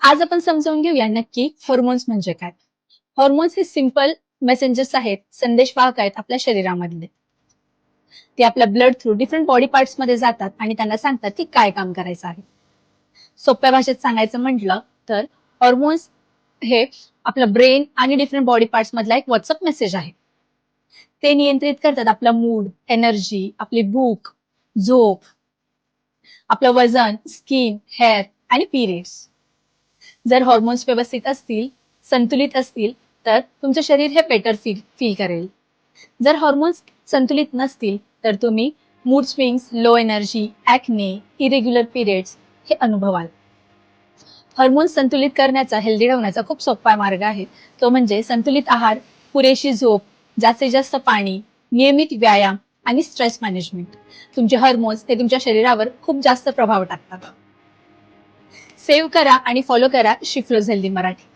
आज आपण समजावून घेऊया नक्की हॉर्मोन्स म्हणजे काय. हॉर्मोन्स हे सिंपल मेसेंजर्स आहेत, संदेशवाहक आहेत आपल्या शरीरामधले. ते आपल्या blood through different body parts मध्ये जातात आणि त्यांना सांगतात की काय काम करायचं आहे. सोप्या भाषेत सांगायचं म्हटलं तर हॉर्मोन्स हे आपलं ब्रेन आणि डिफरंट बॉडी पार्ट्स मधला एक व्हॉट्सअप मेसेज आहे. ते नियंत्रित करतात आपला मूड, एनर्जी, आपली भूक, झोप, आपलं वजन, स्किन, हेअर आणि पिरियड्स. जर हॉर्मोन्स व्यवस्थित असतील, संतुलित असतील, तर तुमचं शरीर हे बेटर फील करेल. जर हॉर्मोन्स संतुलित नसतील, तर तुम्ही mood swings, low energy, acne, irregular periods हे अनुभवाल. हॉर्मोन्स संतुलित करण्याचा, हेल्दी ठेवण्याचा खूप सोपा मार्ग आहे. तो म्हणजे संतुलित आहार, पुरेशी झोप, जास्तीत जास्त पाणी, नियमित व्यायाम आणि स्ट्रेस मॅनेजमेंट. तुमचे हॉर्मोन्स ते तुमच्या शरीरावर खूप जास्त प्रभाव टाकतात. सेव्ह करा आणि फॉलो करा शिफ्लोज हेल्दी मराठी.